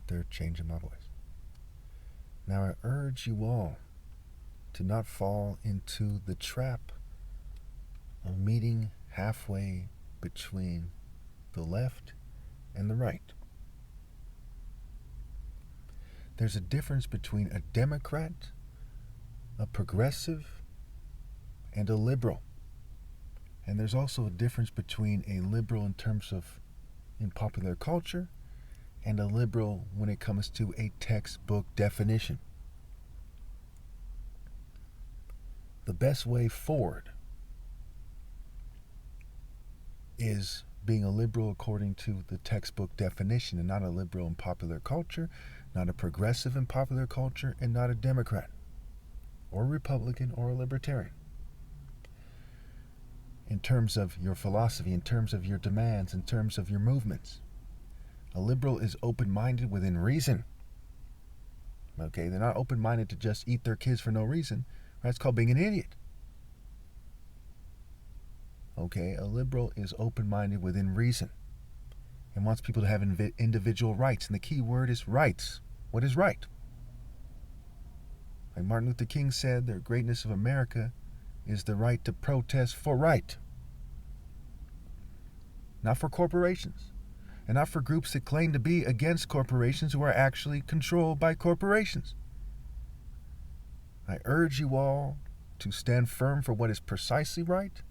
they're changing my voice. Now I urge you all to not fall into the trap of meeting halfway between the left and the right. There's a difference between a Democrat, a progressive, and a liberal. And there's also a difference between a liberal in popular culture and a liberal when it comes to a textbook definition. The best way forward is being a liberal according to the textbook definition, and not a liberal in popular culture, not a progressive in popular culture, and not a Democrat or Republican or a libertarian. In terms of your philosophy, in terms of your demands, in terms of your movements, a liberal is open-minded within reason. Okay, they're not open-minded to just eat their kids for no reason. That's called being an idiot. Okay, a liberal is open-minded within reason and wants people to have individual rights. And the key word is rights. What is right? Like Martin Luther King said, the greatness of America is the right to protest for right. Not for corporations. And not for groups that claim to be against corporations who are actually controlled by corporations. I urge you all to stand firm for what is precisely right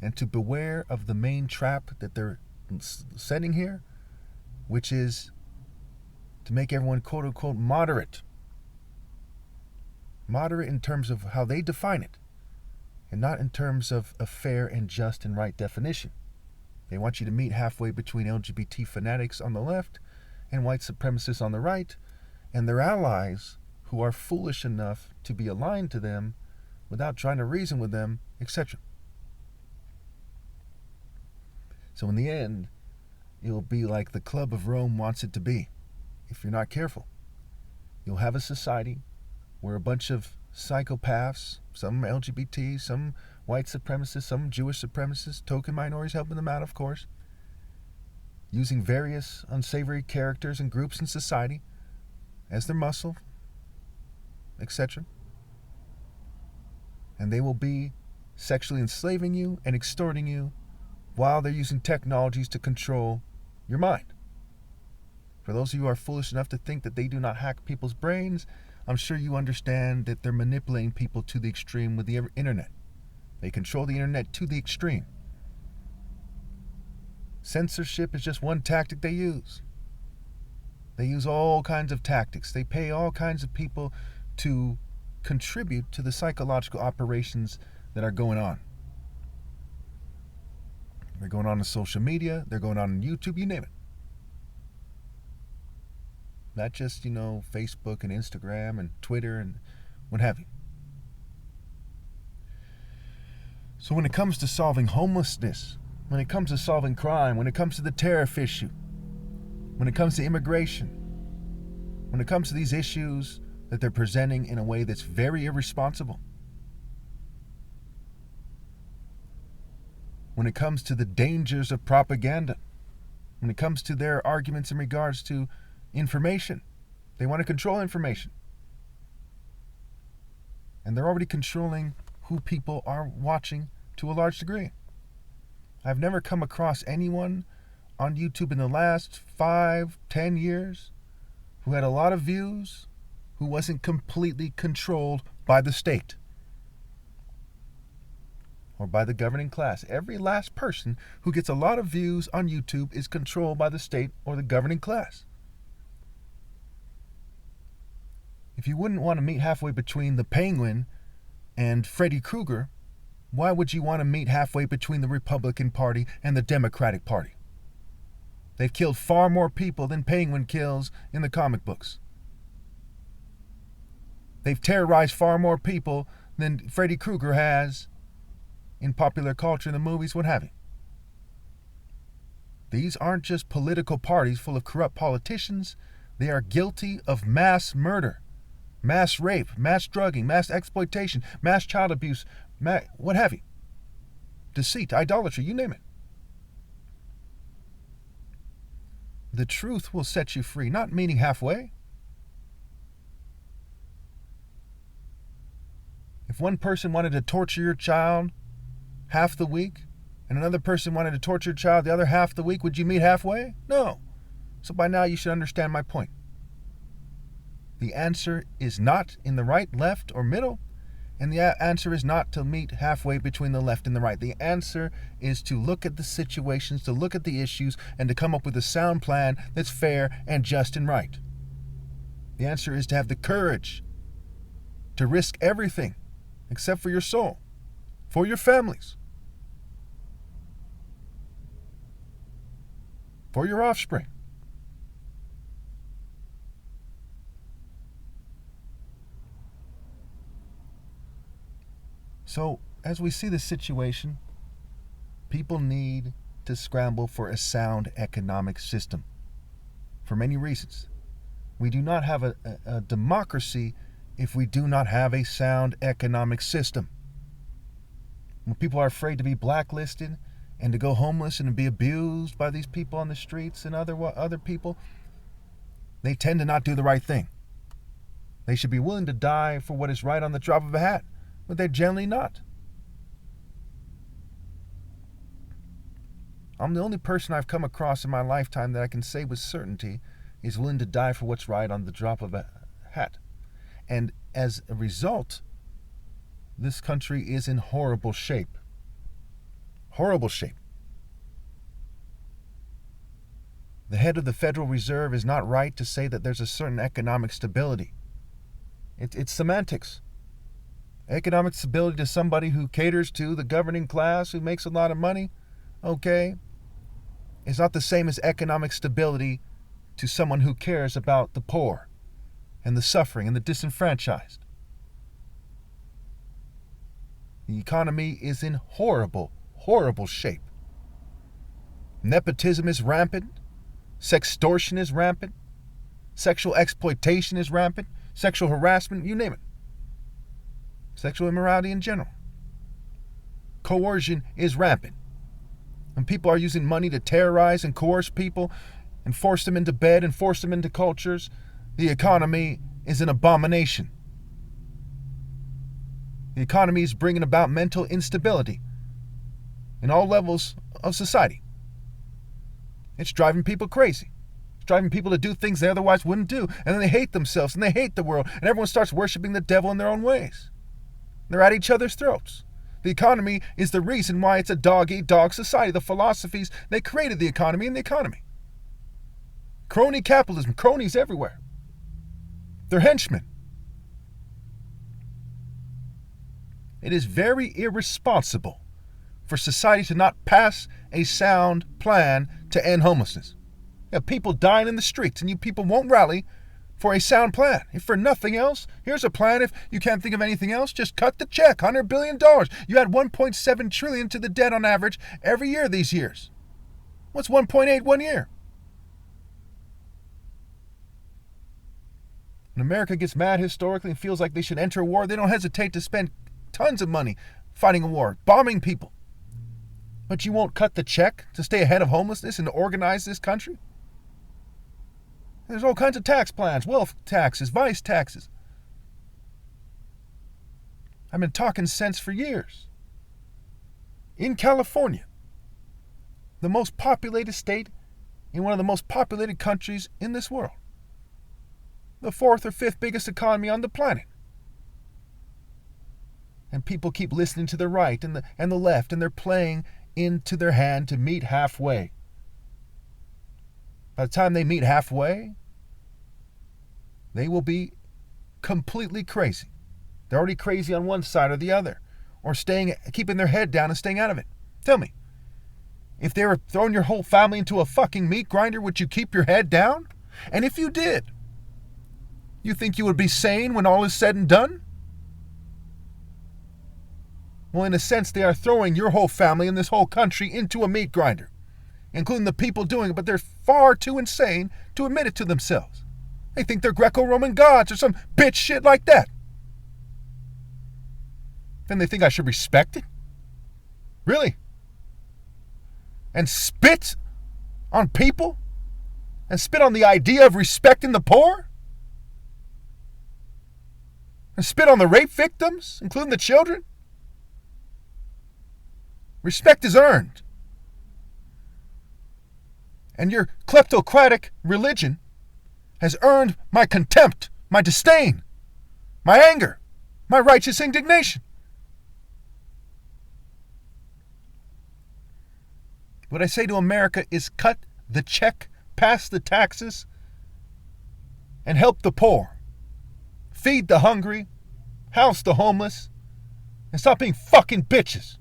and to beware of the main trap that they're setting here, which is to make everyone quote-unquote moderate. Moderate in terms of how they define it, and not in terms of a fair and just and right definition. They want you to meet halfway between LGBT fanatics on the left and white supremacists on the right, and their allies who are foolish enough to be aligned to them without trying to reason with them, etc. So in the end, it will be like the Club of Rome wants it to be, if you're not careful. You'll have a society where a bunch of psychopaths, some LGBT, some white supremacists, some Jewish supremacists, token minorities helping them out, of course, using various unsavory characters and groups in society as their muscle, etc. And they will be sexually enslaving you and extorting you while they're using technologies to control your mind. For those of you who are foolish enough to think that they do not hack people's brains, I'm sure you understand that they're manipulating people to the extreme with the internet. They control the internet to the extreme. Censorship is just one tactic they use. They use all kinds of tactics. They pay all kinds of people to contribute to the psychological operations that are going on. They're going on social media, they're going on YouTube, you name it. Not just, Facebook and Instagram and Twitter and what have you. So when it comes to solving homelessness, when it comes to solving crime, when it comes to the tariff issue, when it comes to immigration, when it comes to these issues that they're presenting in a way that's very irresponsible, when it comes to the dangers of propaganda, when it comes to their arguments in regards to information, they want to control information. And they're already controlling who people are watching to a large degree. I've never come across anyone on YouTube in the last 5-10 years who had a lot of views who wasn't completely controlled by the state or by the governing class. Every last person who gets a lot of views on YouTube is controlled by the state or the governing class. If you wouldn't want to meet halfway between the Penguin and Freddy Krueger, why would you want to meet halfway between the Republican Party and the Democratic Party? They've killed far more people than Penguin kills in the comic books. They've terrorized far more people than Freddy Krueger has in popular culture, in the movies, what have you. These aren't just political parties full of corrupt politicians. They are guilty of mass murder, mass rape, mass drugging, mass exploitation, mass child abuse, what have you. Deceit, idolatry, you name it. The truth will set you free, not meeting halfway. If one person wanted to torture your child half the week, and another person wanted to torture your child the other half the week, would you meet halfway? No. So by now you should understand my point. The answer is not in the right, left, or middle, and the answer is not to meet halfway between the left and the right. The answer is to look at the situations, to look at the issues, and to come up with a sound plan that's fair and just and right. The answer is to have the courage to risk everything except for your soul, for your families, for your offspring. So, as we see the situation, people need to scramble for a sound economic system for many reasons. We do not have a democracy if we do not have a sound economic system. When people are afraid to be blacklisted and to go homeless and to be abused by these people on the streets and other people, they tend to not do the right thing. They should be willing to die for what is right on the drop of a hat, but they're generally not. I'm the only person I've come across in my lifetime that I can say with certainty is willing to die for what's right on the drop of a hat. And as a result, this country is in horrible shape. Horrible shape. The head of the Federal Reserve is not right to say that there's a certain economic stability. It's semantics. Economic stability to somebody who caters to the governing class, who makes a lot of money, okay, is not the same as economic stability to someone who cares about the poor and the suffering and the disenfranchised. The economy is in horrible, horrible shape. Nepotism is rampant. Sextortion is rampant. Sexual exploitation is rampant. Sexual harassment, you name it. Sexual immorality in general. Coercion is rampant. And people are using money to terrorize and coerce people and force them into bed and force them into cultures. The economy is an abomination. The economy is bringing about mental instability in all levels of society. It's driving people crazy. It's driving people to do things they otherwise wouldn't do. And then they hate themselves and they hate the world. And everyone starts worshiping the devil in their own ways. They're at each other's throats. The economy is the reason why it's a dog-eat-dog society. The philosophies, they created the economy and the economy. Crony capitalism, cronies everywhere. They're henchmen. It is very irresponsible for society to not pass a sound plan to end homelessness. You have people dying in the streets and you people won't rally for a sound plan. If for nothing else, here's a plan. If you can't think of anything else, just cut the check, $100 billion. You add $1.7 trillion to the debt on average every year these years. What's 1.8 one year? When America gets mad historically and feels like they should enter a war, they don't hesitate to spend tons of money fighting a war, bombing people. But you won't cut the check to stay ahead of homelessness and to organize this country? There's all kinds of tax plans, wealth taxes, vice taxes. I've been talking sense for years. In California, the most populated state in one of the most populated countries in this world. The fourth or fifth biggest economy on the planet. And people keep listening to the right and the left, and they're playing into their hand to meet halfway. By the time they meet halfway, they will be completely crazy. They're already crazy on one side or the other, or keeping their head down and staying out of it. Tell me, if they were throwing your whole family into a fucking meat grinder, would you keep your head down? And if you did, you think you would be sane when all is said and done? Well, in a sense, they are throwing your whole family and this whole country into a meat grinder, including the people doing it, but they're far too insane to admit it to themselves. They think they're Greco-Roman gods or some bitch shit like that. Then they think I should respect it? Really? And spit on people and spit on the idea of respecting the poor? And spit on the rape victims, including the children? Respect is earned. And your kleptocratic religion has earned my contempt, my disdain, my anger, my righteous indignation. What I say to America is cut the check, pass the taxes, and help the poor. Feed the hungry, house the homeless, and stop being fucking bitches.